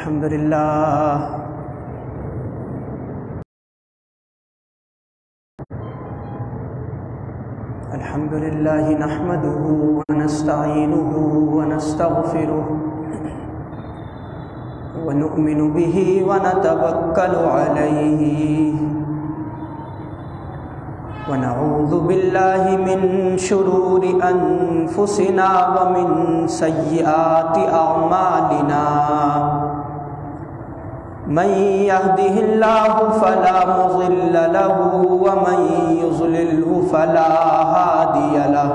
الحمد لله نحمده ونستعينه ونستغفره ونؤمن به ونتوكل عليه ونعوذ بالله من شرور أنفسنا ومن سيئات أعمالنا من يهده الله فلا مضل له ومن يضلله فلا هادي له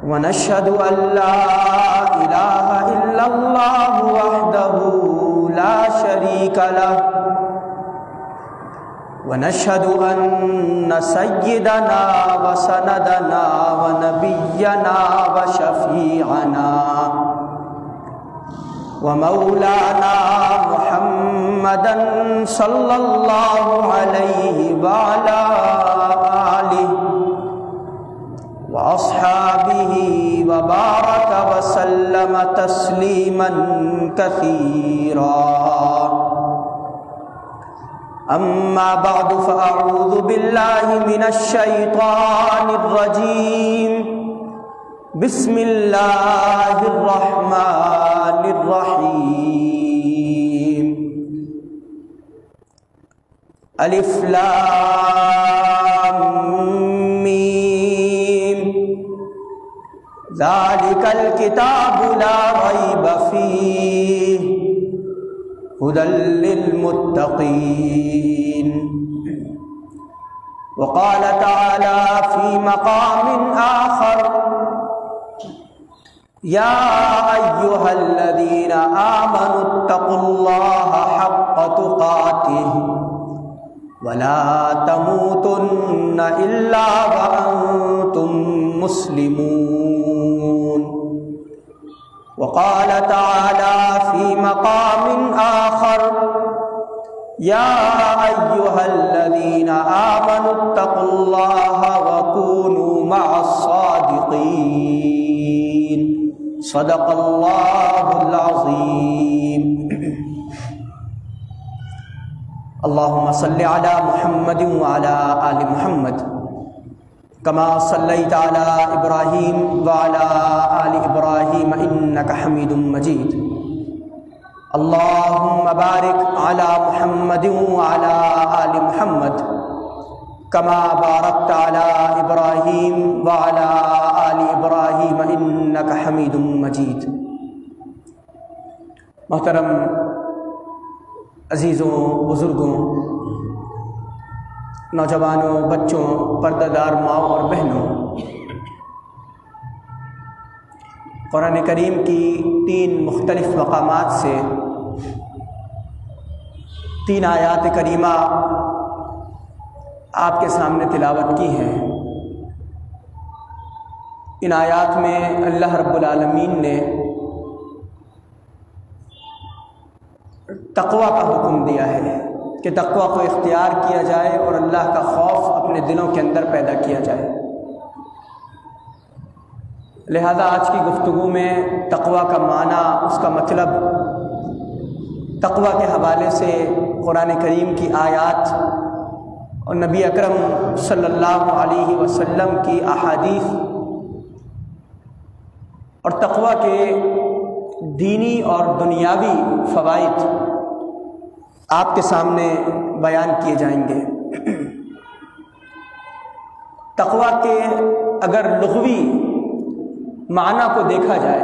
ونشهد أن لا إله إلا الله وحده لا شريك له ونشهد أن سيدنا وسندنا ونبينا وشفيعنا ومولانا محمدا صلى الله عليه وعلى آله وأصحابه وبارك وسلم تسليما كثيرا. أما بعد فأعوذ بالله من الشيطان الرجيم. بسم الله الرحمن الرحيم. ألف لام ميم ذلك الكتاب لا ريب فيه هدى للمتقين. وقال تعالى في مقام آخر يا أيها الذين آمنوا اتقوا الله حق تقاته ولا تموتن إلا وأنتم مسلمون. وقال تعالى في مقام آخر يا أيها الذين آمنوا اتقوا الله وكونوا مع الصادقين. صدق الله العظيم. اللهم صل على محمد وعلى آل محمد كما صليت على إبراهيم وعلى آل إبراهيم إنك حميد مجيد. اللهم بارك على محمد وعلى آل محمد كما باركت على إبراهيم وعلى آل إبراهيم إنك حميد مجيد. محترم عزیزوں، بزرگوں، نوجوانوں، بچوں، پردہ دار ماؤں اور بہنوں، قرآن کریم کی 3 مختلف مقامات سے 3 آیات کریمہ آپ کے سامنے تلاوت کی ہیں. ان آیات میں اللہ رب العالمین نے تقوی کا حکم دیا ہے کہ تقوی کو اختیار کیا جائے اور اللہ کا خوف اپنے دلوں کے اندر پیدا کیا جائے. لہذا آج کی گفتگو میں تقوی کا معنی، اس کا مطلب، تقوی کے حوالے سے قرآن کریم کی آیات اور نبی اکرم صلی اللہ علیہ وسلم کی احادیث اور تقوی کے دینی اور دنیاوی فوائد آپ کے سامنے بیان کیے جائیں گے. تقوی کے اگر لغوی معنی کو دیکھا جائے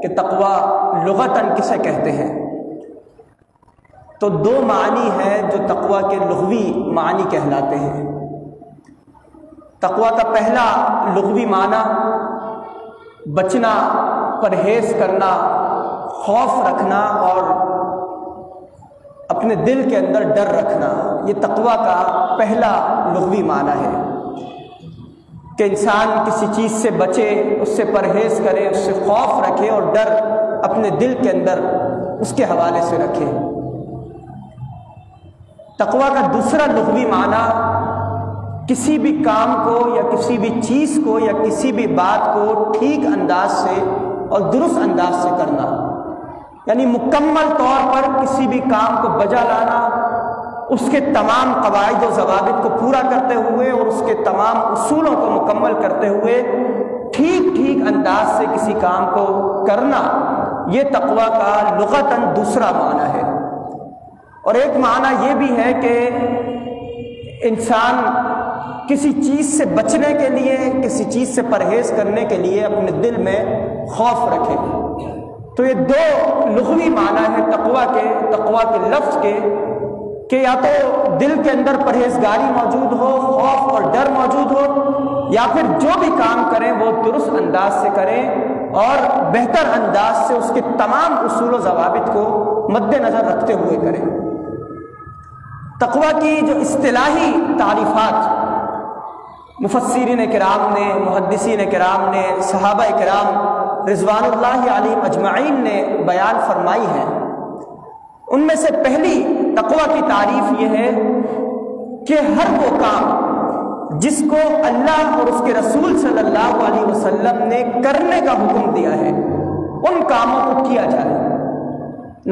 کہ تقوی لغتاً کسے کہتے ہیں، تو 2 معنی ہیں جو تقوی کے لغوی معنی کہلاتے ہیں. تقوی کا پہلا لغوی معنی بچنا، پرہیز کرنا، خوف رکھنا اور اپنے دل کے اندر ڈر رکھنا. یہ تقوی کا پہلا لغوی معنی ہے کہ انسان کسی چیز سے بچے، اس سے پرہیز کرے، اس سے خوف رکھے اور ڈر اپنے دل کے اندر اس کے حوالے سے رکھے. تقوی کا دوسرا لغوی معنی کسی بھی کام کو یا کسی بھی چیز کو یا کسی بھی بات کو ٹھیک انداز سے اور درست انداز سے کرنا. یعنی مکمل طور پر کسی بھی کام کو بجا لانا، اس کے تمام قواعد و ضوابط کو پورا کرتے ہوئے اور اس کے تمام اصولوں کو مکمل کرتے ہوئے ٹھیک ٹھیک انداز سے کسی کام کو کرنا، یہ تقویٰ کا لغتاً دوسرا معنی ہے۔ اور ایک معنی یہ بھی ہے کہ انسان کسی چیز سے بچنے کے لیے، کسی چیز سے پرہیز کرنے کے لیے اپنے دل میں خوف رکھے۔ تو یہ دو لغوی معنی ہے تقویٰ کے لفظ کے، کہ یا تو دل کے اندر پرہیزگاری موجود ہو، خوف اور ڈر موجود ہو، یا پھر جو بھی کام کریں وہ درست انداز سے کریں اور بہتر انداز سے اس کے تمام اصول و ضوابط کو مد نظر رکھتے ہوئے کریں۔ تقویٰ کی جو اصطلاحی تعریفات مفسرین کرام نے، محدثین کرام نے، صحابہ کرام رضوان اللہ علیہم اجمعین نے بیان فرمائی ہیں، ان میں سے پہلی تقویٰ کی تعریف یہ ہے کہ ہر وہ کام جس کو اللہ اور اس کے رسول صلی اللہ علیہ وسلم نے کرنے کا حکم دیا ہے ان کاموں کو کیا جائے۔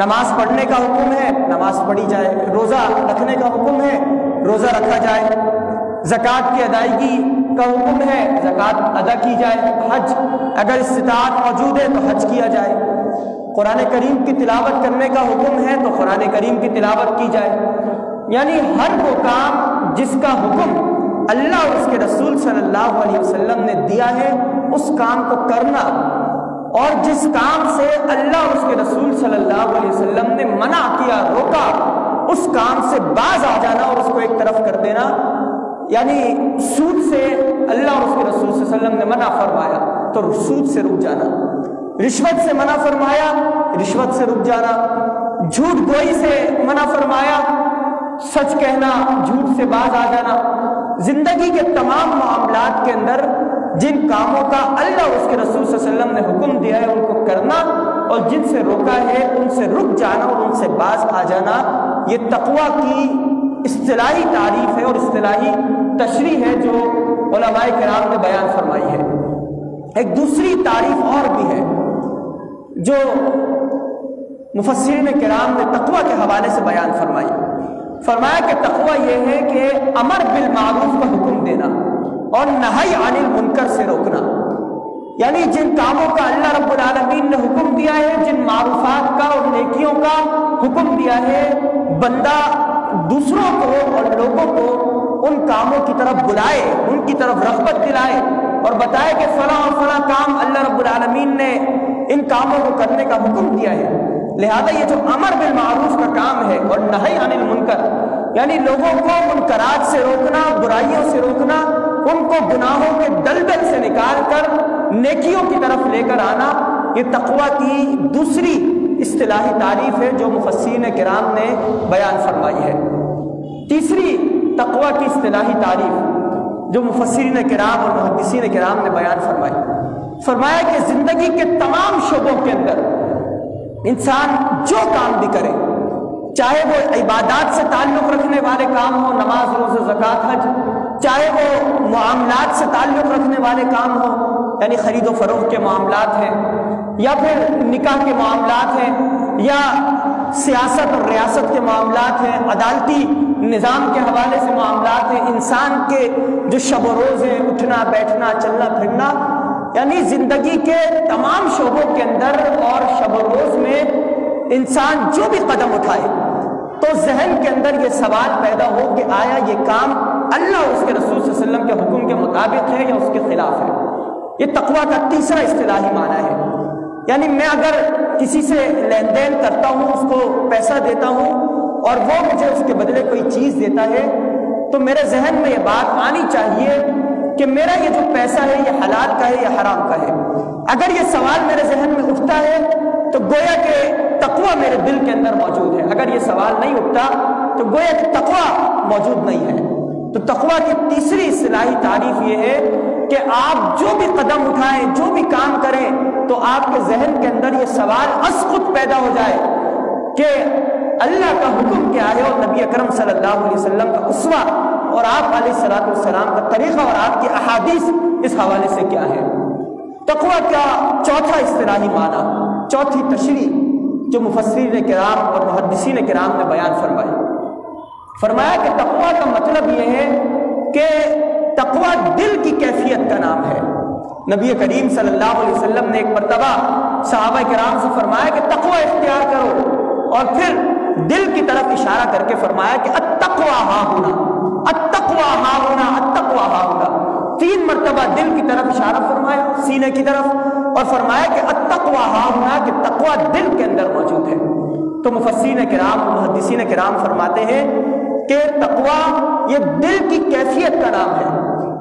نماز پڑھنے کا حکم ہے، نماز پڑھی جائے، روزہ رکھنے کا حکم ہے، روزہ رکھا جائے، زکوٰۃ کی ادائیگی کا حکم ہے، زکوٰۃ ادا کی جائے، حج اگر استطاعت موجود ہے تو حج کیا جائے، قرآن کریم کی تلاوت کرنے کا حکم ہے تو قرآن کریم کی تلاوت کی جائے۔ یعنی ہر وہ کام جس کا حکم اللہ اور اس کے رسول صلی اللہ علیہ وسلم نے دیا ہے اس کام کو کرنا، اور جس کام سے اللہ اور اس کے رسول صلی اللہ علیہ وسلم نے منع کیا، روکا، اس کام سے باز آ جانا اور اس کو ایک طرف کر دینا۔ یعنی سود سے اللہ اور اس کے رسول صلی اللہ علیہ وسلم نے منع فرمایا تو سود سے رک جانا، رشوت سے منع فرمایا، رشوت سے رک جانا، جھوٹ گوئی سے منع فرمایا، سچ کہنا، جھوٹ سے باز آ جانا۔ زندگی کے تمام معاملات کے اندر جن کاموں کا اللہ اور اس کے رسول صلی اللہ علیہ وسلم نے حکم دیا ہے ان کو کرنا، اور جن سے روکا ہے ان سے رک جانا اور ان سے باز آ جانا، یہ تقویٰ کی اصطلاحی تعریف ہے اور اصطلاحی تشریح ہے جو علماء کرام نے بیان فرمائی ہے۔ ایک دوسری تعریف اور بھی ہے جو مفسرین کرام نے تقویٰ کے حوالے سے بیان فرمائی۔ فرمایا کہ تقویٰ یہ ہے کہ امر بالمعروف کا حکم دینا اور نہی عن المنکر سے روکنا۔ یعنی جن کاموں کا اللہ رب العالمین نے حکم دیا ہے، جن معروفات کا اور نیکیوں کا حکم دیا ہے، بندہ دوسروں کو اور لوگوں کو ان کاموں کی طرف بلائے، ان کی طرف رغبت دلائے اور بتائے کہ فلاں اور فلاں کام اللہ رب العالمین نے ان کاموں کو کرنے کا حکم دیا ہے۔ لہذا یہ جو امر بالمعروف کا کام ہے اور نہی عن المنکر، یعنی لوگوں کو منکرات سے روکنا، برائیوں سے روکنا، ان کو گناہوں کے دلدل سے نکال کر نیکیوں کی طرف لے کر آنا، یہ تقویٰ کی دوسری اصطلاحی تعریف ہے جو مفسرین کرام نے بیان فرمائی ہے۔ تیسری تقویٰ کی اصطلاحی تعریف جو مفسرین کرام اور محدثین کرام نے بیان فرمایا کہ زندگی کے تمام شعبوں کے اندر انسان جو کام بھی کرے، چاہے وہ عبادات سے تعلق رکھنے والے کام ہوں، نماز، روزہ، زکوٰۃ، حج، چاہے وہ معاملات سے تعلق رکھنے والے کام ہوں، یعنی خرید و فروخت کے معاملات ہیں، یا پھر نکاح کے معاملات ہیں، یا سیاست اور ریاست کے معاملات ہیں، عدالتی نظام کے حوالے سے معاملات ہیں، انسان کے جو شب و روز ہیں، اٹھنا بیٹھنا چلنا پھرنا، یعنی زندگی کے تمام شعبوں کے اندر اور شب و روز میں انسان جو بھی قدم اٹھائے تو ذہن کے اندر یہ سوال پیدا ہو کہ آیا یہ کام اللہ اور اس کے رسول صلی اللہ علیہ وسلم کے حکم کے مطابق ہے یا اس کے خلاف ہے۔ یہ تقویٰ کا تیسرا اصطلاحی معنی ہے۔ یعنی میں اگر کسی سے لین دین کرتا ہوں، اس کو پیسہ دیتا ہوں اور وہ مجھے اس کے بدلے کوئی چیز دیتا ہے تو میرے ذہن میں یہ بات آنی چاہیے کہ میرا یہ جو پیسہ ہے یہ حلال کا ہے یا حرام کا ہے۔ اگر یہ سوال میرے ذہن میں اٹھتا ہے تو گویا کہ تقویٰ میرے دل کے اندر موجود ہے، اگر یہ سوال نہیں اٹھتا تو گویا کہ تقویٰ موجود نہیں ہے۔ تو تقویٰ کی تیسری اصطلاحی تعریف یہ ہے کہ آپ جو بھی قدم اٹھائیں، جو بھی کام کریں تو آپ کے ذہن کے اندر یہ سوال از خود پیدا ہو جائے کہ اللہ کا حکم کیا ہے اور نبی اکرم صلی اللہ علیہ وسلم کا اسوہ اور آپ علیہ الصلوۃ والسلام کا طریقہ اور آپ کی احادیث اس حوالے سے کیا ہے۔ تقویٰ کا چوتھا اصطلاحی معنی، چوتھی تشریح، جو مفسرین کرام اور محدثین کرام نے بیان فرمائی۔ فرمایا کہ تقویٰ کا مطلب یہ ہے کہ تقویٰ دل کی کیفیت کا نام ہے۔ نبی کریم صلی اللہ علیہ وسلم نے ایک مرتبہ صحابہ کرام سے فرمایا کہ تقویٰ اختیار کرو، اور پھر دل کی طرف اشارہ کر کے فرمایا کہ التقویٰ ہا ہونا، التقویٰ ہا ہونا، التقویٰ ہا ہونا۔ 3 مرتبہ دل کی طرف اشارہ فرمایا، سینے کی طرف، اور فرمایا کہ التقویٰ ہا ہونا، کہ تقویٰ دل کے اندر موجود ہے۔ تو مفسرین کرام محدثین کرام فرماتے ہیں کہ تقویٰ یہ دل کی کیفیت کا نام ہے،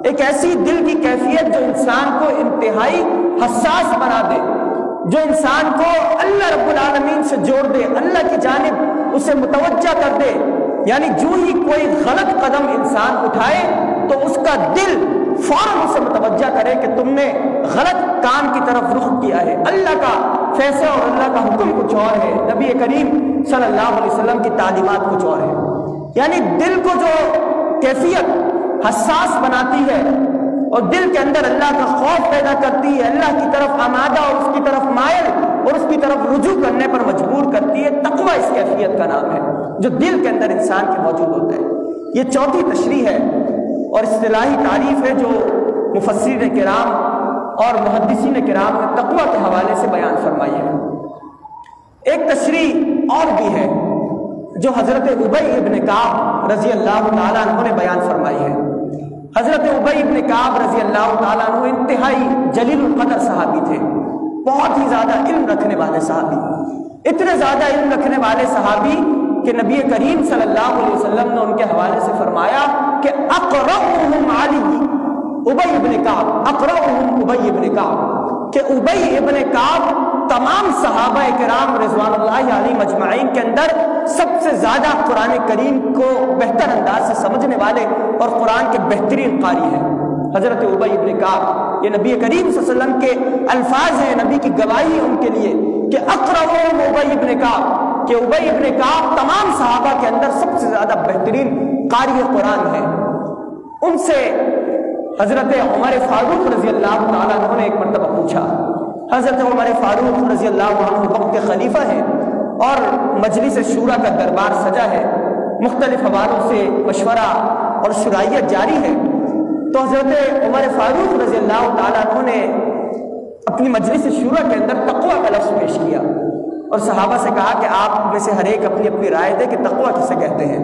ایک ایسی دل کی کیفیت جو انسان کو انتہائی حساس بنا دے، جو انسان کو اللہ رب العالمین سے جوڑ دے، اللہ کی جانب اسے متوجہ کر دے۔ یعنی جو ہی کوئی غلط قدم انسان اٹھائے تو اس کا دل فوراً اسے متوجہ کرے کہ تم نے غلط کام کی طرف رخ کیا ہے۔ اللہ کا فیصلہ اور اللہ کا حکم کچھ اور ہے، نبی کریم صلی اللہ علیہ وسلم کی تعلیمات کچھ اور ہے۔ یعنی دل کو جو کیفیت حساس بناتی ہے اور دل کے اندر اللہ کا خوف پیدا کرتی ہے، اللہ کی طرف آمادہ اور اس کی طرف مائل اور اس کی طرف رجوع کرنے پر مجبور کرتی ہے، تقویٰ اس کیفیت کا نام ہے جو دل کے اندر انسان کے موجود ہوتا ہے۔ یہ چوتھی تشریح ہے اور اصطلاحی تعریف ہے جو مفسرین کرام اور محدثین کرام نے تقویٰ کے حوالے سے بیان فرمائی ہے۔ ایک تشریح اور بھی ہے جو حضرت ابی ابن کعب رضی اللہ تعالیٰ عنہ نے بیان فرمائی ہے۔ حضرت ابی ابن کعب رضی اللہ تعالیٰ عنہ انتہائی جلیل القدر صحابی تھے، بہت ہی زیادہ علم رکھنے والے صحابی، اتنے زیادہ علم رکھنے والے صحابی کہ نبی کریم صلی اللہ علیہ وسلم نے ان کے حوالے سے فرمایا کہ اقرؤہم علی ابی ابن کعب، اقرؤہم ابی ابن کعب، کہ ابی ابن کعب تمام صحابہ کرام رضوان اللہ علیہم اجمعین کے اندر سب سے زیادہ قرآن کریم کو بہتر انداز سے سمجھنے والے اور قرآن کے بہترین قاری ہیں۔ حضرت ابی ابن کعب، یہ نبی کریم صلی اللہ علیہ وسلم کے الفاظ ہیں، نبی کی گواہی ہے ان کے لیے کہ اقرؤہم ابی ابن کعب، کہ ابی ابن کعب تمام صحابہ کے اندر سب سے زیادہ بہترین قاری قرآن ہے۔ ان سے حضرت عمر فاروق رضی اللہ تعالیٰ عنہ نے ایک مرتبہ پوچھا۔ حضرت عمر فاروق رضی اللہ عنہ وقت کے خلیفہ ہیں اور مجلس شورا کا دربار سجا ہے، مختلف حوالوں سے مشورہ اور شرائعت جاری ہے۔ تو حضرت عمر فاروق رضی اللہ تعالیٰ عنہ نے اپنی مجلس شورا کے اندر تقویٰ کا لفظ پیش کیا اور صحابہ سے کہا کہ آپ میں سے ہر ایک اپنی اپنی رائے دے کہ تقویٰ کسے کہتے ہیں۔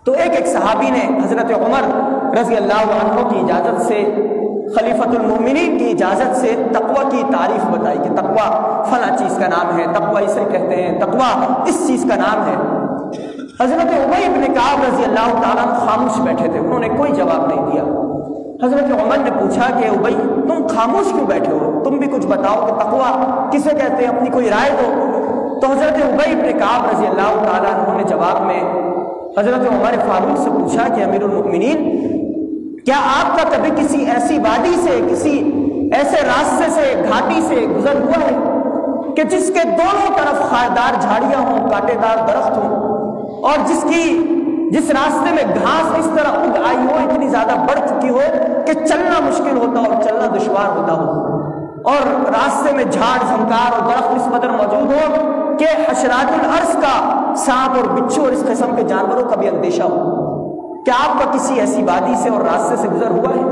تو ایک صحابی نے حضرت عمر رضی اللہ عنہ کی اجازت سے، خلیفۃ المومنین کی اجازت سے تقویٰ کی تعریف بتائی کہ تقویٰ فلاں چیز کا نام ہے، تقویٰ اسے کہتے ہیں، تقویٰ اس چیز کا نام ہے۔ حضرت ابی ابن کعب رضی اللہ تعالیٰ خاموش بیٹھے تھے، انہوں نے کوئی جواب نہیں دیا۔ حضرت عمر نے پوچھا کہ ابی تم خاموش کیوں بیٹھے ہو، تم بھی کچھ بتاؤ کہ تقویٰ کسے کہتے ہیں، اپنی کوئی رائے دو۔ تو حضرت ابی ابن کعب رضی اللہ تعالیٰ عنہ نے جواب میں حضرت عمر فاروق سے پوچھا کہ امیر المؤمنین، کیا آپ کا کبھی کسی ایسی وادی سے، کسی ایسے راستے سے، گھاٹی سے گزر ہوا ہے کہ جس کے دونوں طرف خاردار جھاڑیاں ہوں، کانٹے دار درخت ہوں، اور جس راستے میں گھاس اس طرح اگ آئی ہو، اتنی زیادہ بڑھ چکی ہو کہ چلنا مشکل ہوتا ہو اور چلنا دشوار ہوتا ہو، اور راستے میں جھاڑ جھنکار اور درخت اس قدر موجود ہو کہ حشرات الارض کا، سانپ اور بچھو اور اس قسم کے جانوروں کا بھی اندیشہ ہو؟ کیا آپ کا کسی ایسی وادی سے اور راستے سے گزر ہوا ہے؟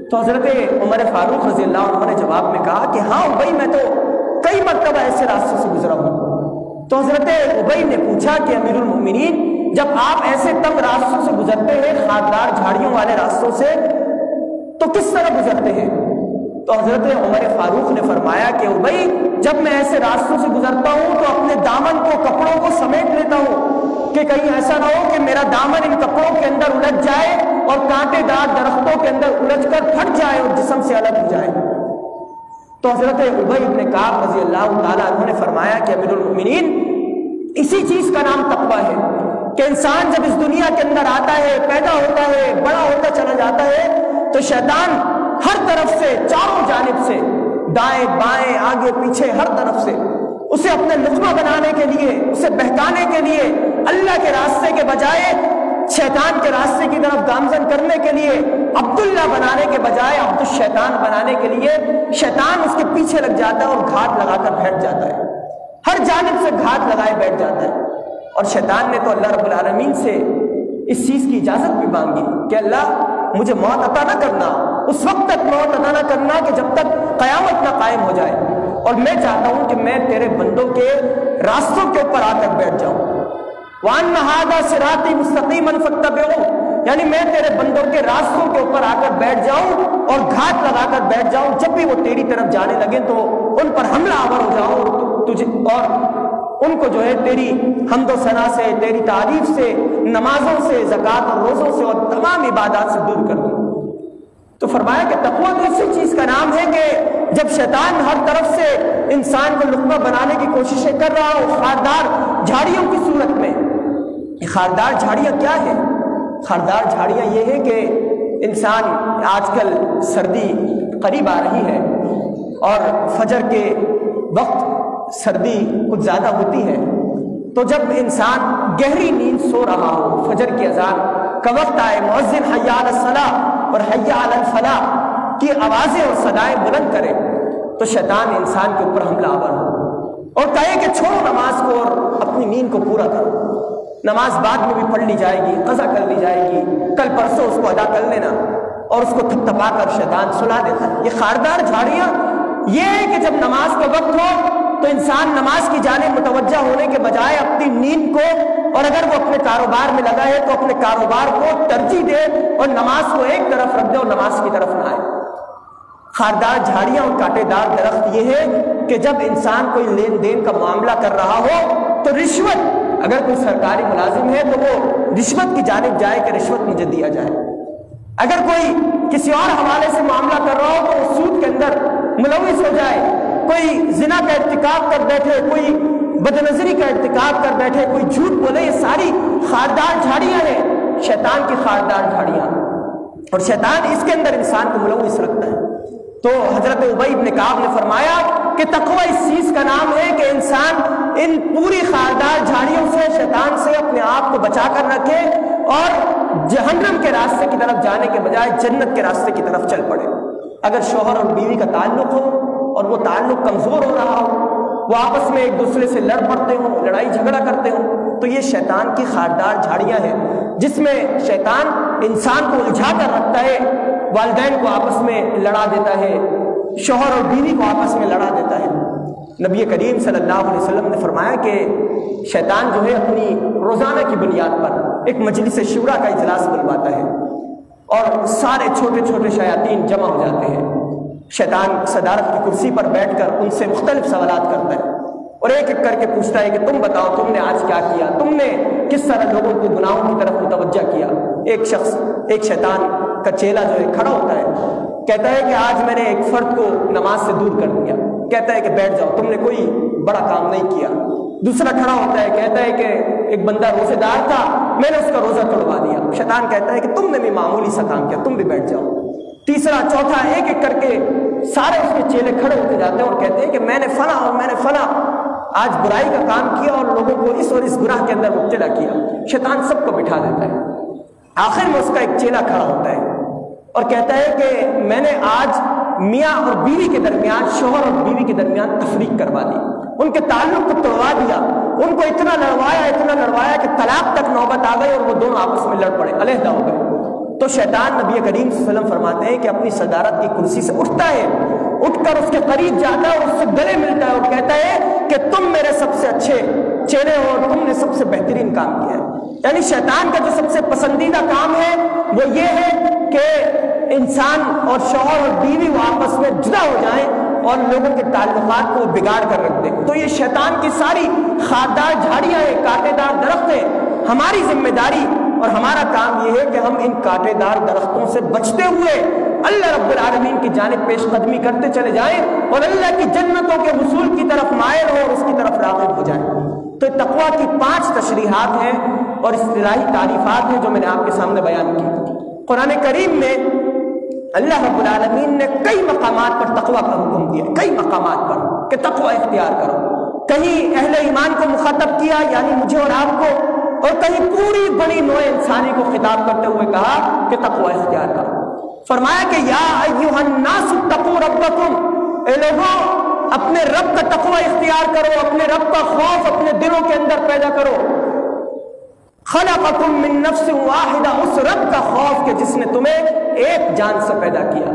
تو حضرت عمر فاروق رضی اللہ عنہ نے جواب میں کہا کہ ہاں ابی، میں تو کئی مرتبہ ایسے راستے سے گزرا ہوں۔ تو حضرت ابی نے پوچھا کہ امیر المؤمنین، جب آپ ایسے تنگ راستوں سے گزرتے ہیں، خاردار جھاڑیوں والے راستوں سے، تو کس طرح گزرتے ہیں؟ تو حضرت عمر فاروق نے فرمایا کہ ابی، جب میں ایسے راستوں سے گزرتا ہوں تو اپنے دامن کو، کپڑوں کو سمیٹ لیتا ہوں کہ کہیں ایسا نہ ہو کہ میرا دامن ان کپڑوں کے اندر الجھ جائے اور کانٹے دار درختوں کے اندر الجھ کر پھٹ جائے اور جسم سے الگ ہو جائے۔ تو حضرت ابی ابن کعب رضی اللہ تعالیٰ عنہ نے فرمایا کہ امیر المؤمنین، اسی چیز کا نام تقویٰ ہے کہ انسان جب اس دنیا کے اندر آتا ہے، پیدا ہوتا ہے، بڑا ہوتا چلا جاتا ہے، تو شیطان ہر طرف سے، چاروں جانب سے، دائیں بائیں آگے پیچھے ہر طرف سے اسے اپنے لقمہ بنانے کے لیے، اسے بہکانے کے لیے، اللہ کے راستے کے بجائے شیطان کے راستے کی طرف گامزن کرنے کے لیے، عبداللہ بنانے کے بجائے عبد الشیطان بنانے کے لیے شیطان اس کے پیچھے لگ جاتا ہے اور گھاٹ لگا کر بیٹھ جاتا ہے۔ ہر جانب سے گھات لگائے بیٹھ جاتا ہے. اور شیطان نے تو اللہ رب العالمین سے اس چیز کی اجازت بھی مانگی کہ اللہ مجھے موت عطا نہ کرنا، اس وقت تک موت عطا نہ کرنا کہ جب تک قیامت نہ قائم ہو جائے، اور میں چاہتا ہوں کہ میں تیرے بندوں کے راستوں کے اوپر آ کر بیٹھ جاؤں. وَأَنَّ هَذَا صِرَاطِي مُسْتَقِيمًا فَاتَّبِعُوهُ، یعنی میں تیرے بندوں کے راستوں کے اوپر آ کر بیٹھ جاؤں اور گھات لگا کر بیٹھ جاؤں. جب بھی وہ تیری طرف جانے لگے تو ان پر حملہ آور ہو جاؤں تجھے، اور ان کو جو ہے تیری حمد و ثنا سے، تیری تعریف سے، نمازوں سے، زکوٰۃ اور روزوں سے اور تمام عبادات سے دور کر دوں. تو فرمایا کہ تقویٰ تو اسی چیز کا نام ہے کہ جب شیطان ہر طرف سے انسان کو لقمہ بنانے کی کوششیں کر رہا ہو خاردار جھاڑیوں کی صورت میں. خاردار جھاڑیاں کیا ہے؟ خاردار جھاڑیاں یہ ہے کہ انسان، آج کل سردی قریب آ رہی ہے اور فجر کے وقت سردی کچھ زیادہ ہوتی ہے، تو جب انسان گہری نیند سو رہا ہو، فجر کی اذان کا وقت آئے، مؤذن حی علی الصلاۃ اور حی علی الفلاح کی آوازیں اور صدائیں بلند کرے، تو شیطان انسان کے اوپر حملہ آور ہو اور کہے کہ چھوڑو نماز کو اور اپنی نیند کو پورا کرو. نماز بعد میں بھی پڑھ لی جائے گی، قضا کر لی جائے گی، کل پرسوں اس کو ادا کر لینا، اور اس کو تھپ تھپا کر شیطان سلا دیتا ہے. یہ خاردار جھاڑیاں یہ ہے کہ جب نماز کا وقت ہو تو انسان نماز کی جانب متوجہ ہونے کے بجائے اپنی نیند کو، اور اگر وہ اپنے کاروبار میں لگا ہے تو اپنے کاروبار کو ترجیح دے اور نماز کو ایک طرف رکھ دے اور نماز کی طرف نہ آئے. خاردار جھاڑیاں اور کانٹے دار درخت یہ ہے کہ جب انسان کوئی لین دین کا معاملہ کر رہا ہو تو رشوت، اگر کوئی سرکاری ملازم ہے تو وہ رشوت کی جانب جائے کہ رشوت مجھے دیا جائے. اگر کوئی کسی اور حوالے سے معاملہ کر رہا ہو تو وہ سود کے اندر ملوث ہو جائے. کوئی زنا کا ارتکاب کر بیٹھے، کوئی بدنظری کا ارتکاب کر بیٹھے، کوئی جھوٹ بولے. یہ ساری خاردار جھاڑیاں ہیں، شیطان کی خاردار جھاڑیاں، اور شیطان اس کے اندر انسان کو ملوث رکھتا ہے. تو حضرت ابی بن کعب نے فرمایا کہ تقویٰ اس چیز کا نام ہے کہ انسان ان پوری خاردار جھاڑیوں سے، شیطان سے اپنے آپ کو بچا کر رکھے اور جہنم کے راستے کی طرف جانے کے بجائے جنت کے راستے کی طرف چل پڑے. اگر شوہر اور بیوی کا تعلق ہو اور وہ تعلق کمزور ہو رہا ہو، وہ آپس میں ایک دوسرے سے لڑ پڑتے ہوں، لڑائی جھگڑا کرتے ہوں، تو یہ شیطان کی خاردار جھاڑیاں ہیں جس میں شیطان انسان کو الجھا کر رکھتا ہے. والدین کو آپس میں لڑا دیتا ہے، شوہر اور بیوی کو آپس میں لڑا دیتا ہے. نبی کریم صلی اللہ علیہ وسلم نے فرمایا کہ شیطان جو ہے اپنی روزانہ کی بنیاد پر ایک مجلس شورا کا اجلاس بلواتا ہے اور سارے چھوٹے چھوٹے شیاطین جمع ہو جاتے ہیں. شیطان صدارت کی کرسی پر بیٹھ کر ان سے مختلف سوالات کرتا ہے اور ایک ایک کر کے پوچھتا ہے کہ تم بتاؤ تم نے آج کیا کیا، تم نے کس طرح لوگوں کو گناہوں کی طرف متوجہ کیا. ایک شیطان کا چیلا جو ہے کھڑا ہوتا ہے، کہتا ہے کہ آج میں نے ایک فرد کو نماز سے دور کر دیا. کہتا ہے کہ بیٹھ جاؤ، تم نے کوئی بڑا کام نہیں کیا. دوسرا کھڑا ہوتا ہے، کہتا ہے کہ ایک بندہ روزے دار تھا، میں نے اس کا روزہ توڑوا دیا. شیطان کہتا ہے کہ تم نے بھی معمولی سا کام کیا، تم بھی بیٹھ جاؤ. تیسرا، چوتھا، ایک ایک کر کے سارے اس کے چیلے کھڑے ہوتے جاتے ہیں اور کہتے ہیں کہ میں نے فلاں اور میں نے فلاں آج برائی کا کام کیا اور لوگوں کو اس اور اس گناہ کے اندر مبتلا کیا. شیطان سب کو بٹھا دیتا ہے. آخر میں اس کا ایک چیلا کھڑا ہوتا ہے اور کہتا ہے کہ میں نے آج میاں اور بیوی کے درمیان، شوہر اور بیوی کے درمیان تفریق کروا دی، ان کے تعلق کو توڑوا دیا، ان کو اتنا لڑوایا کہ طلاق تک نوبت آ گئی اور وہ دونوں آپس میں لڑ پڑے، علیحدہ ہو گئے. تو شیطان نبی کریم صلی اللہ علیہ وسلم فرماتے ہیں کہ اپنی صدارت کی کرسی سے اٹھتا ہے، اٹھ کر اس کے قریب جاتا ہے اور اس سے گلے ملتا ہے اور کہتا ہے کہ تم میرے سب سے اچھے چہرے ہو اور تم نے سب سے بہترین کام کیا ہے. یعنی شیطان کا جو سب سے پسندیدہ کام ہے وہ یہ ہے کہ انسان اور شوہر اور بیوی وہ آپس میں جدا ہو جائیں اور لوگوں کے تعلقات کو بگاڑ کر رکھ دیں. تو یہ شیطان کی ساری خاردار جھاڑیاں ہیں، کانٹے دار درخت ہیں. ہماری ذمہ داری اور ہمارا کام یہ ہے کہ ہم ان کانٹے دار درختوں سے بچتے ہوئے اللہ رب العالمین کی جانب پیش قدمی کرتے چلے جائیں اور اللہ کی جنتوں کے حصول کی طرف مائل ہو اور اس کی طرف راغب ہو جائیں. تو تقویٰ کی 5 تشریحات ہیں اور اصطلاحی تعریفات ہیں جو میں نے آپ کے سامنے بیان کی. قرآن کریم میں اللہ رب العالمین نے کئی مقامات پر تقویٰ کا حکم دیا، کئی مقامات پر کہ تقویٰ اختیار کرو. کہیں اہل ایمان کو مخاطب کیا یعنی مجھے اور آپ کو، اور کہیں پوری بڑی نوع انسانی کو خطاب کرتے ہوئے کہا کہ تقویٰ اختیار کرو. فرمایا کہ یا ایھا الناس اتقوا ربکم، اے لوگوں اپنے رب کا تقوی اختیار کرو، اپنے رب کا خوف اپنے دلوں کے اندر پیدا کرو۔ خلقکم من نفس واحدہ، اس رب کا خوف کہ جس نے تمہیں ایک جان سے پیدا کیا۔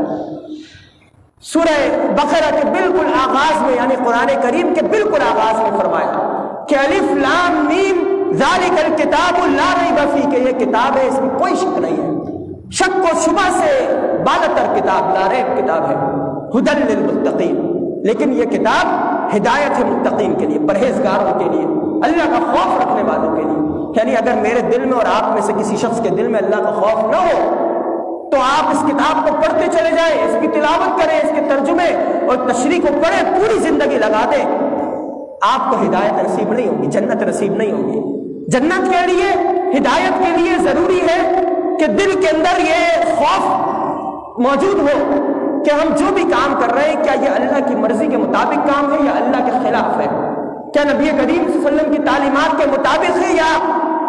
سورہ بقرہ کے بالکل آغاز میں، یعنی قرآن کریم کے بالکل آغاز میں فرمایا کہ الف لام میم ذالک الکتاب لا ریب فیہ، کہ یہ کتاب ہے، اس میں کوئی شک نہیں ہے، شک و شبہ سے بالاتر کتاب، لا ریب کتاب ہے، ھدی للمتقین، لیکن یہ کتاب ہدایت ہے متقین کے لیے، پرہیزگاروں کے لیے، اللہ کا خوف رکھنے والوں کے لیے۔ یعنی اگر میرے دل میں اور آپ میں سے کسی شخص کے دل میں اللہ کا خوف نہ ہو تو آپ اس کتاب کو پڑھتے چلے جائیں، اس کی تلاوت کریں، اس کے ترجمے اور تشریح کو پڑھیں، پوری زندگی لگا دیں، آپ کو ہدایت نصیب نہیں ہوگی، جنت نصیب نہیں ہوگی۔ جنت کے لیے، ہدایت کے لیے ضروری ہے کہ دل کے اندر یہ خوف موجود ہو کہ ہم جو بھی کام کر رہے ہیں کیا یہ اللہ کی مرضی کے مطابق کام ہے یا اللہ کے خلاف ہے، کیا نبی کریم صلی اللہ علیہ وسلم کی تعلیمات کے مطابق ہے یا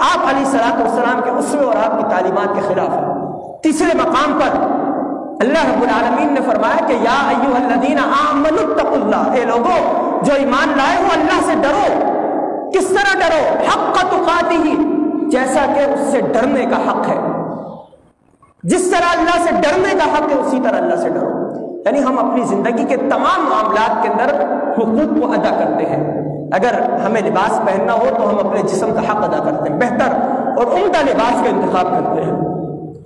آپ علیہ الصلوۃ والسلام کے اسوے اور آپ کی تعلیمات کے خلاف ہے۔ تیسرے مقام پر اللہ رب العالمین نے فرمایا کہ یا ایھا الذین آمنوا اتقوا اللہ، اے لوگو جو ایمان لائے ہو اللہ سے ڈرو۔ کس طرح ڈرو؟ حق تقاتہ، جیسا کہ اس سے ڈرنے کا حق ہے، جس طرح اللہ سے ڈرنے کا حق ہے اسی طرح اللہ سے ڈرو۔ یعنی ہم اپنی زندگی کے تمام معاملات کے اندر حقوق کو ادا کرتے ہیں۔ اگر ہمیں لباس پہننا ہو تو ہم اپنے جسم کا حق ادا کرتے ہیں، بہتر اور عمدہ لباس کا انتخاب کرتے ہیں۔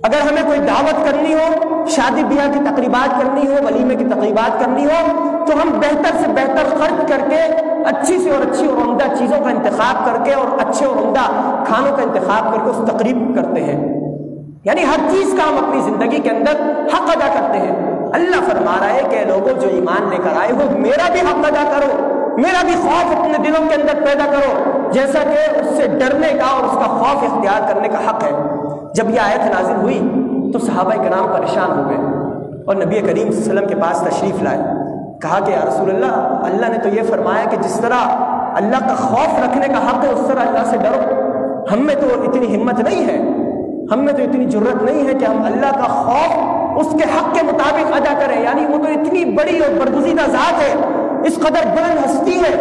اگر ہمیں کوئی دعوت کرنی ہو، شادی بیاہ کی تقریبات کرنی ہو، ولیمے کی تقریبات کرنی ہو تو ہم بہتر سے بہتر خرچ کر کے اچھی سے اور اچھی اور عمدہ چیزوں کا انتخاب کر کے اور اچھے اور عمدہ کھانوں کا انتخاب کر کے اس تقریب کرتے ہیں۔ یعنی ہر چیز کا ہم اپنی زندگی کے اندر حق ادا کرتے ہیں۔ اللہ فرما رہا ہے کہ لوگوں جو ایمان لے کر آئے ہو میرا بھی حق ادا کرو، میرا بھی خوف اپنے دلوں کے اندر پیدا کرو، جیسا کہ اس سے ڈرنے کا اور اس کا خوف اختیار کرنے کا حق ہے۔ جب یہ آیت نازل ہوئی تو صحابہ کرام پریشان ہو گئے اور نبی کریم صلی اللہ علیہ وسلم کے پاس تشریف لائے، کہا کہ یا رسول اللہ، اللہ نے تو یہ فرمایا کہ جس طرح اللہ کا خوف رکھنے کا حق ہے اس طرح اللہ سے ڈرو۔ ہم میں تو اتنی ہمت نہیں ہے، ہم میں تو اتنی جرت نہیں ہے کہ ہم اللہ کا خوف اس کے حق کے مطابق ادا کریں، یعنی وہ تو اتنی بڑی اور برگزیدہ ذات ہے، اس قدر بلند ہستی ہے،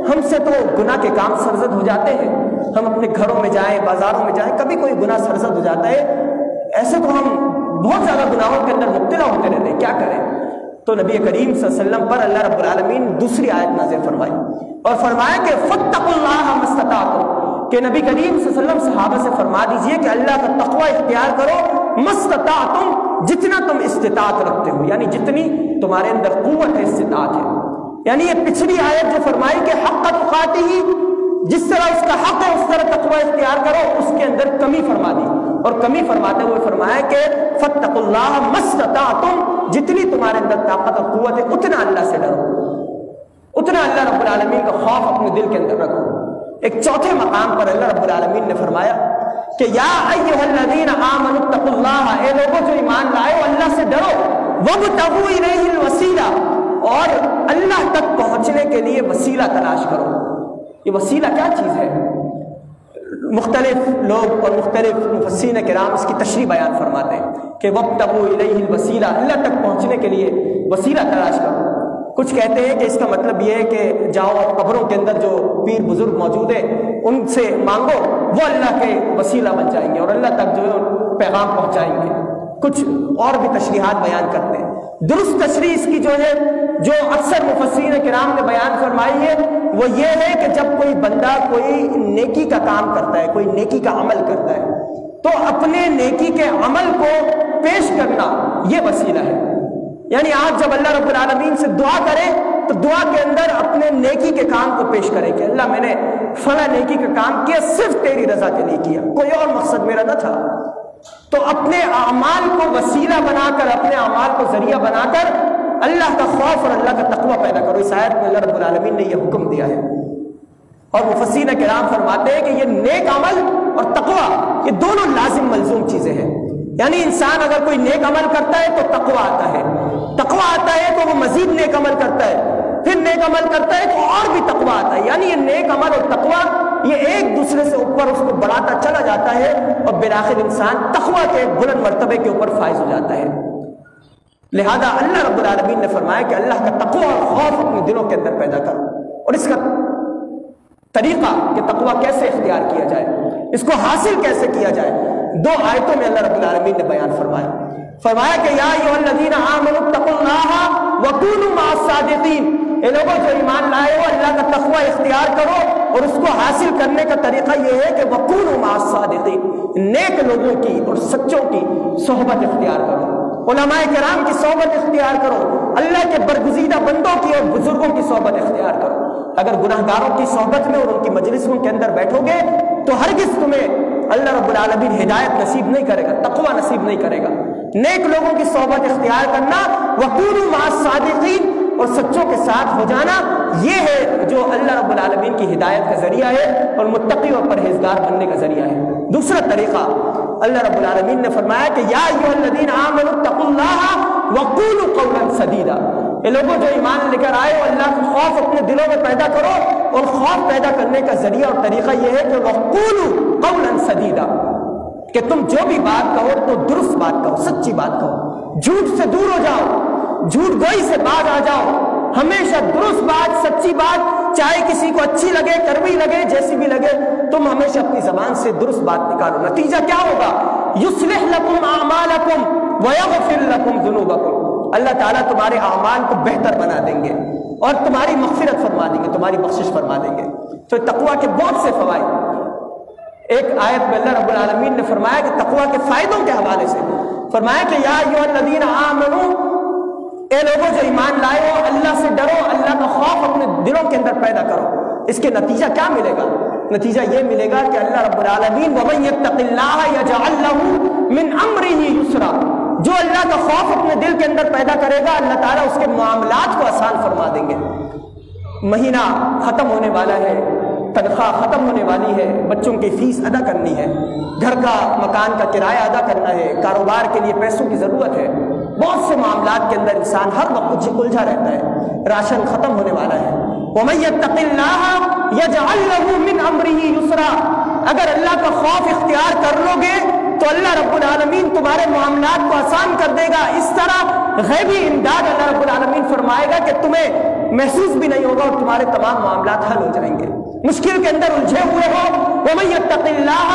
ہم سے تو گناہ کے کام سرزد ہو جاتے ہیں، ہم اپنے گھروں میں جائیں، بازاروں میں جائیں، کبھی کوئی گناہ سرزد ہو جاتا ہے، ایسے تو ہم بہت زیادہ گناہوں کے اندر مبتلا ہوتے رہتے ہیں، کیا کریں؟ تو نبی کریم صلی اللہ علیہ وسلم پر اللہ رب العالمین دوسری آیت نازل فرمائی اور فرمایا کہ فاتقوا اللہ ما استطعتم، کہ نبی کریم صلی اللہ علیہ وسلم صحابہ سے فرما دیجئے کہ اللہ کا تقوی اختیار کرو، ما استطعتم، جتنا تم استطاعت رکھتے ہو، یعنی جتنی تمہارے اندر قوت ہے، استطاعت ہے۔ یعنی یہ پچھلی آیت جو فرمائی کہ حق تقاتہ، جس طرح اس کا حق ہے اس طرح تقوی اختیار کرو، اس کے اندر کمی فرما دی، اور کمی فرماتے ہوئے فرمایا کہ فاتقوا اللہ ما استطعتم، جتنی تمہارے اندر طاقت اور قوت ہے اتنا اللہ سے ڈرو، اتنا اللہ رب العالمین کا خوف اپنے دل کے اندر رکھو۔ ایک چوتھے مقام پر اللہ رب العالمین نے فرمایا کہ یا ایھا الذین آمنوا اتقوا اللہ، اے لوگوں جو ایمان لائے ہو اللہ سے ڈرو، وابتغوا الیہ الوسیلہ، اور اللہ تک پہنچنے کے لیے وسیلہ تلاش کرو۔ یہ وسیلہ کیا چیز ہے؟ مختلف لوگ اور مختلف مفسرین کرام اس کی تشریح بیان فرماتے ہیں کہ وابتغوا الیہ الوسیلہ، اللہ تک پہنچنے کے لیے وسیلہ تلاش کرو۔ کچھ کہتے ہیں کہ اس کا مطلب یہ ہے کہ جاؤ اور قبروں کے اندر جو پیر بزرگ موجود ہیں ان سے مانگو، وہ اللہ کے وسیلہ بن جائیں گے اور اللہ تک جو ہے پیغام پہنچائیں گے۔ کچھ اور بھی تشریحات بیان کرتے ہیں۔ درست تشریح اس کی جو ہے، جو اکثر مفسرین کرام نے بیان فرمائی ہے، وہ یہ ہے کہ جب کوئی بندہ کوئی نیکی کا کام کرتا ہے، کوئی نیکی کا عمل کرتا ہے، تو اپنے نیکی کے عمل کو پیش کرنا یہ وسیلہ ہے۔ یعنی آپ جب اللہ رب العالمین سے دعا کریں تو دعا کے اندر اپنے نیکی کے کام کو پیش کریں کہ اللہ میں نے فلاں نیکی کا کام کیا صرف تیری رضا کے لیے کیا، کوئی اور مقصد میرا نہ تھا۔ تو اپنے اعمال کو وسیلہ بنا کر، اپنے اعمال کو ذریعہ بنا کر اللہ کا خوف اور اللہ کا تقوی پیدا کرو۔ اس آیت میں اللہ رب العالمین نے یہ حکم دیا ہے، اور مفسرین کرام فرماتے ہیں کہ یہ نیک عمل اور تقوی یہ دونوں لازم ملزوم چیزیں ہیں۔ یعنی انسان اگر کوئی نیک عمل کرتا ہے تو تقوی آتا ہے، تقوی آتا ہے تو وہ مزید نیک عمل کرتا ہے، پھر نیک عمل کرتا ہے تو اور بھی تقوی آتا ہے۔ یعنی یہ نیک عمل اور تقوی یہ ایک دوسرے سے اوپر اس کو بڑھاتا چلا جاتا ہے اور بالآخر انسان تقوی کے بلند مرتبے کے اوپر فائز ہو جاتا ہے۔ لہذا اللہ رب العالمین نے فرمایا کہ اللہ کا تقوی اور خوف اپنے دلوں کے اندر پیدا کرو، اور اس کا طریقہ کہ تقوی کیسے اختیار کیا جائے، اس کو حاصل کیسے کیا جائے، 2 آیتوں میں اللہ رب العالمین نے بیان فرمایا کہ یا ایھا الذین آمنوا اتقوا اللہ وکونوا مع الصادقین، اے لوگوں جو ایمان لائے ہو اللہ کا تقوی اختیار کرو، اور اس کو حاصل کرنے کا طریقہ یہ ہے کہ وکونوا مع الصادقین، نیک لوگوں کی اور سچوں کی صحبت اختیار کرو، علماء کرام کی صحبت اختیار کرو، اللہ کے برگزیدہ بندوں کی اور بزرگوں کی صحبت اختیار کرو۔ اگر گناہگاروں کی صحبت میں اور ان کی مجلسوں کے اندر بیٹھو گے تو ہرگز تمہیں اللہ رب العالمین ہدایت نصیب نہیں کرے گا، تقوی نصیب نہیں کرے گا۔ نیک لوگوں کی صحبت اختیار کرنا، وَكُونُوا مَعَ الصَّادِقِينَ، اور سچوں کے ساتھ ہو جانا، یہ ہے جو اللہ رب العالمین کی ہدایت کا ذریعہ ہے اور متقی اور پرہیزگار بننے کا ذریعہ ہے۔ دوسرا طریقہ اللہ رب العالمین نے فرمایا کہ یا ایھا الذین آمنوا اتقوا اللہ وقولوا قولا سدیدا، یہ لوگوں جو ایمان لے کر آئے ہو اللہ کا خوف اپنے دلوں میں پیدا کرو، اور خوف پیدا کرنے کا ذریعہ اور طریقہ یہ ہے کہ وقولوا قولا سدیدا، کہ تم جو بھی بات کہو تو درست بات کہو، سچی بات کہو، جھوٹ سے دور ہو جاؤ، جھوٹ گوئی سے باز آ جاؤ، ہمیشہ درست بات، سچی بات، چاہے کسی کو اچھی لگے، کڑوی لگے، جیسی بھی لگے، تم ہمیشہ اپنی زبان سے درست بات نکالو۔ نتیجہ کیا ہوگا؟ یصلح لکم اعمالکم ویغفر لکم ذنوبکم، اللہ تعالیٰ تمہارے اعمال کو بہتر بنا دیں گے اور تمہاری مغفرت فرما دیں گے، تمہاری بخشش فرما دیں گے۔ تو تقوی کے بہت سے فوائد، ایک آیت میں اللہ رب العالمین نے فرمایا کہ تقوی کے فائدوں کے حوالے سے فرمایا کہ یا ایھا الذین آمنوا، اے لوگوں جو ایمان لائے ہو اللہ سے ڈرو، اللہ کا خوف اپنے دلوں کے اندر پیدا کرو۔ اس کے نتیجہ کیا ملے گا؟ نتیجہ یہ ملے گا کہ اللہ رب العالمین وَمَن يَتَّقِ اللَّهَ يَجْعَل لَّهُ مِنْ أَمْرِهِ يُسْرًا، جو اللہ کا خوف اپنے دل کے اندر پیدا کرے گا اللہ تعالیٰ اس کے معاملات کو آسان فرما دیں گے۔ مہینہ ختم ہونے والا ہے، تنخواہ ختم ہونے والی ہے، بچوں کی فیس ادا کرنی ہے، گھر کا مکان کا کرایہ ادا کرنا ہے، کاروبار کے لیے پیسوں کی ضرورت ہے، بہت سے معاملات کے اندر انسان ہر وقت الجھا رہتا ہے، راشن ختم ہونے والا ہے۔ وَمَن يَتَّقِ اللَّهَ يَجْعَل لَّهُ مِنْ أَمْرِهِ يُسْرًا، اگر اللہ کا خوف اختیار کر لو گے تو اللہ رب العالمین تمہارے معاملات کو آسان کر دے گا۔ اس طرح غیبی امداد اللہ رب العالمین فرمائے گا کہ تمہیں محسوس بھی نہیں ہوگا اور تمہارے تمام معاملات حل ہو جائیں گے۔ مشکل کے اندر الجھے ہوئے ہو، وَمَن يَتَّقِ اللَّهَ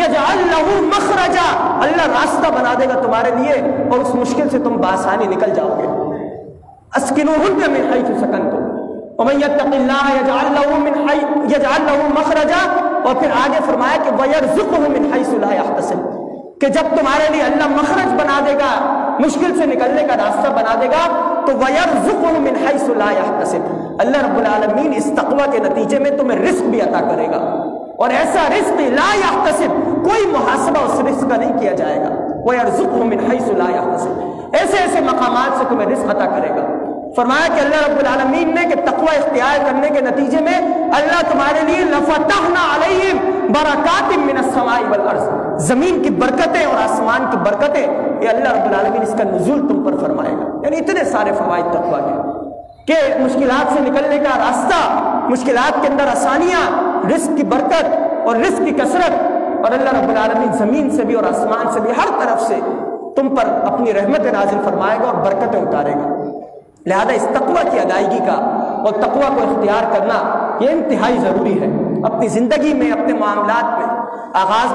يَجْعَل لَّهُ مَخْرَجًا، اللہ راستہ بنا دے گا تمہارے لیے اور اس مشکل سے تم بآسانی نکل جاؤ گے۔ اسکنوہن من حیث سکنتم وَمَن يَتَّقِ اللَّهَ يَجْعَل لَّهُ مَخْرَجًا، اور پھر آگے فرمایا کہ وَيَرْزُقْهُ مِنْ حَيْثُ لَا يَحْتَسِبُ، کہ جب تمہارے لیے اللہ مخرج بنا دے گا، مشکل سے نکلنے کا راستہ بنا دے گا، تو وَيَرْزُقْهُ مِنْ حَيْثُ لَا يَحْتَسِبُ، اللہ رب العالمین اس تقوی کے نتیجے میں تمہیں رزق بھی عطا کرے گا، اور ایسا رزق لا يحتسب، کوئی محاسبہ اس رزق کا نہیں کیا جائے گا۔ وَيَرْزُقْهُ مِنْ حَيْثُ لَا يَحْتَسِبُ، ایسے ایسے مقامات سے تمہیں رزق عطا کرے گا۔ فرمایا کہ اللہ رب العالمین نے کہ تقوی اختیار کرنے کے نتیجے میں اللہ تمہارے لیے لَفَتَحْنَا عَلَيْهِمْ بَرَكَاتٍ مِّنَ السَّمَاءِ وَالْأَرْضِ، زمین کی برکتیں اور آسمان کی برکتیں، یہ اللہ رب العالمین اس کا نزول تم پر فرمائے گا۔ یعنی اتنے سارے فوائد تقوی کے کہ مشکلات سے نکلنے کا راستہ، مشکلات کے اندر آسانیاں، رزق کی برکت اور رزق کی کثرت، اور اللہ رب العالمین زمین سے بھی اور آسمان سے بھی ہر طرف سے تم پر اپنی رحمت نازل فرمائے گا اور برکتیں اتارے گا۔ لہذا اس تقوی کی ادائیگی کا اور تقوی کو اختیار کرنا یہ انتہائی ضروری ہے اپنی زندگی میں، اپنے معاملات میں۔ آغاز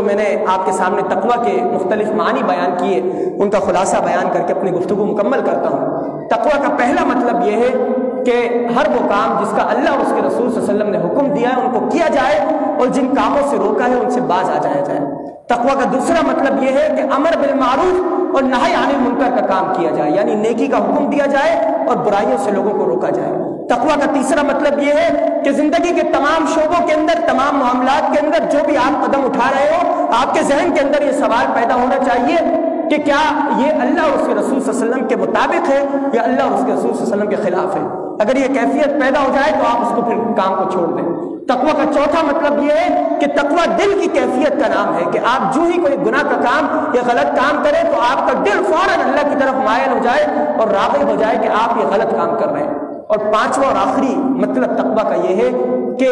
میں نے آپ کے سامنے تقوی کے مختلف معنی بیان کیے، ان کا خلاصہ بیان کر کے اپنی گفتگو مکمل کرتا ہوں۔ تقوی کا پہلا مطلب یہ ہے کہ ہر وہ کام جس کا اللہ اور اس کے رسول صلی اللہ علیہ وسلم نے حکم دیا ہے ان کو کیا جائے، اور جن کاموں سے روکا ہے ان سے باز آ جایا جائے۔ تقوی کا دوسرا مطلب یہ ہے کہ امر بالمعروف اور نہی عن المنکر کا کام کیا جائے، یعنی نیکی کا حکم دیا جائے اور برائیوں سے لوگوں کو روکا جائے۔ تقوی کا تیسرا مطلب یہ ہے کہ زندگی کے تمام شعبوں کے اندر، تمام معاملات کے اندر جو بھی آپ قدم اٹھا رہے ہو، آپ کے ذہن کے اندر یہ سوال پیدا ہونا چاہیے کہ کیا یہ اللہ اور اس کے رسول صلی اللہ علیہ وسلم کے مطابق ہے یا اللہ اور اس کے رسول صلی اللہ علیہ وسلم کے خلاف ہے۔ اگر یہ کیفیت پیدا ہو جائے تو آپ اس کو پھر کام کو چھوڑ دیں۔ تقوی کا چوتھا مطلب یہ ہے کہ تقوی دل کی کیفیت کا نام ہے کہ آپ جو ہی کوئی گناہ کا کام یا غلط کام کریں تو آپ کا دل فوراً اللہ کی طرف مائل ہو جائے اور راغب ہو جائے کہ آپ یہ غلط کام کر رہے ہیں۔ اور پانچواں اور آخری مطلب تقوی کا یہ ہے کہ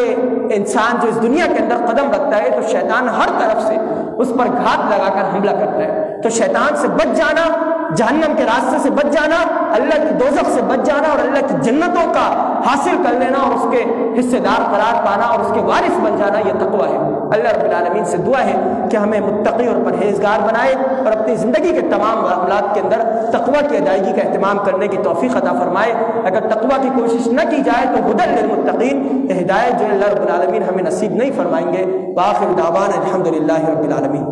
انسان جو اس دنیا کے اندر قدم رکھتا ہے تو شیطان ہر طرف سے اس پر گھات لگا کر حملہ کرتا ہے، تو شیطان سے بچ جانا جہنم کے راستے سے بچ جانا، اللہ کی دوزخ سے بچ جانا اور اللہ کی جنتوں کا حاصل کر لینا اور اس کے حصے دار قرار پانا اور اس کے وارث بن جانا، یہ تقویٰ ہے۔ اللہ رب العالمین سے دعا ہے کہ ہمیں متقی اور پرہیزگار بنائے اور اپنی زندگی کے تمام معاملات کے اندر تقویٰ کی ادائیگی کا اہتمام کرنے کی توفیق عطا فرمائے۔ اگر تقویٰ کی کوشش نہ کی جائے تو ہدی للمتقین، یہ ہدایت جو اللہ رب العالمین ہمیں نصیب نہیں فرمائیں گے۔ وآخر دعوانا الحمدللہ رب العالمین۔